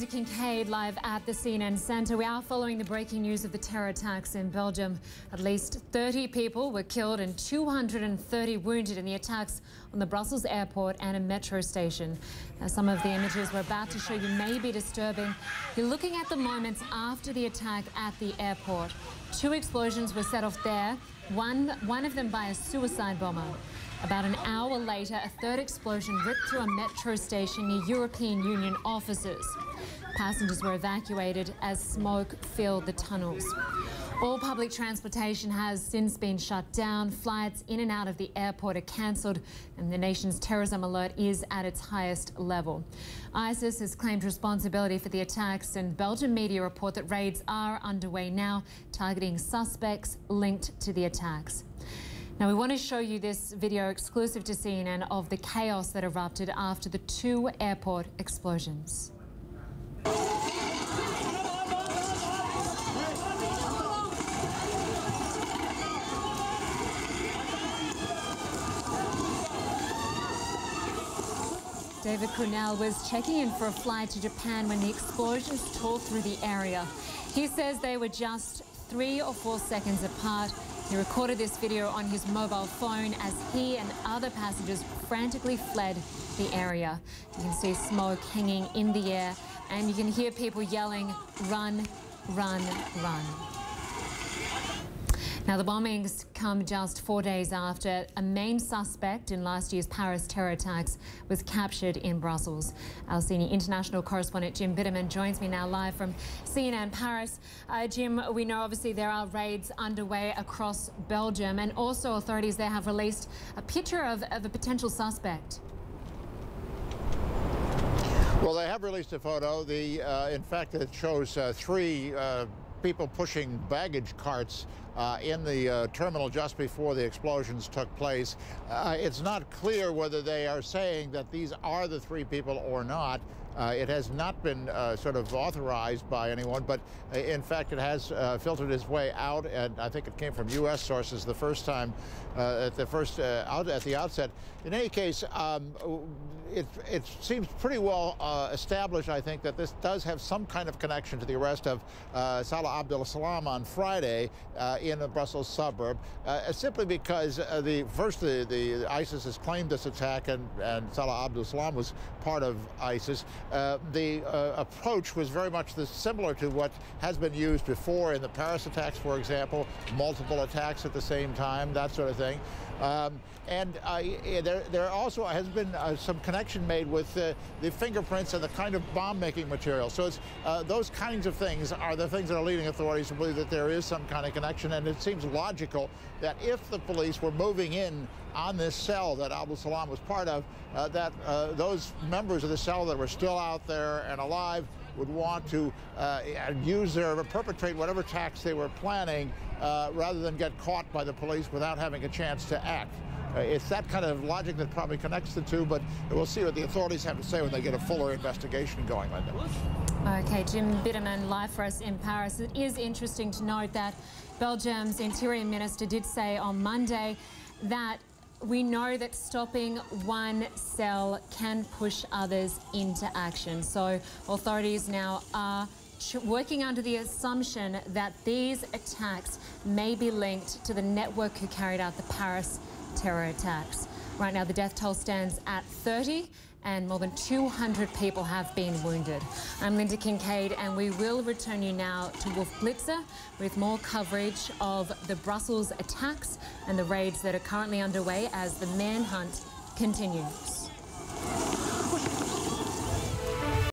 Lynda Kinkade live at the CNN Centre. We are following the breaking news of the terror attacks in Belgium. At least 30 people were killed and 230 wounded in the attacks on the Brussels airport and a metro station. Now, some of the images we're about to show you may be disturbing. You're looking at the moments after the attack at the airport. 2 explosions were set off there, one of them by a suicide bomber. About an hour later, a 3rd explosion ripped through a metro station near European Union offices. Passengers were evacuated as smoke filled the tunnels. All public transportation has since been shut down. Flights in and out of the airport are cancelled, and the nation's terrorism alert is at its highest level. ISIS has claimed responsibility for the attacks, and Belgian media report that raids are underway now, targeting suspects linked to the attacks. Now, we want to show you this video exclusive to CNN of the chaos that erupted after the 2 airport explosions. David Cornell was checking in for a flight to Japan when the explosions tore through the area. He says they were just 3 or 4 seconds apart. He recorded this video on his mobile phone as he and other passengers frantically fled the area. You can see smoke hanging in the air, and you can hear people yelling, "Run, run, run." Now, the bombings come just 4 days after a main suspect in last year's Paris terror attacks was captured in Brussels. Our senior international correspondent Jim Bitterman joins me now live from CNN Paris. Jim, we know obviously there are raids underway across Belgium, and also authorities there have released a picture of a potential suspect. Well, they have released a photo. In fact, it shows 3 people pushing baggage carts in the terminal just before the explosions took place. It's not clear whether they are saying that these are the 3 people or not. It has not been sort of authorized by anyone, but in fact it has filtered its way out, and I think it came from U.S. sources the first time, at the outset. In any case, it seems pretty well established, I think, that this does have some kind of connection to the arrest of Salah Abdel Salam on Friday in a Brussels suburb, simply because the ISIS has claimed this attack, and Salah Abdel Salam was part of ISIS. The approach was very much similar to what has been used before in the Paris attacks, for example, multiple attacks at the same time, that sort of thing. There also has been some connection made with the fingerprints and the kind of bomb-making material. So it's those kinds of things are the things that are leading authorities to believe that there is some kind of connection, and it seems logical that if the police were moving in on this cell that Abdel Salam was part of, that those members of the cell that were still out there and alive would want to perpetrate whatever attacks they were planning rather than get caught by the police without having a chance to act. It's that kind of logic that probably connects the 2, but we'll see what the authorities have to say when they get a fuller investigation going, Lynda. Okay, Jim Bitterman live for us in Paris. It is interesting to note that Belgium's Interior Minister did say on Monday that we know that stopping one cell can push others into action. So authorities now are working under the assumption that these attacks may be linked to the network who carried out the Paris terror attacks. Right now, the death toll stands at 30, and more than 200 people have been wounded. I'm Lynda Kinkade, and we will return you now to Wolf Blitzer with more coverage of the Brussels attacks and the raids that are currently underway as the manhunt continues.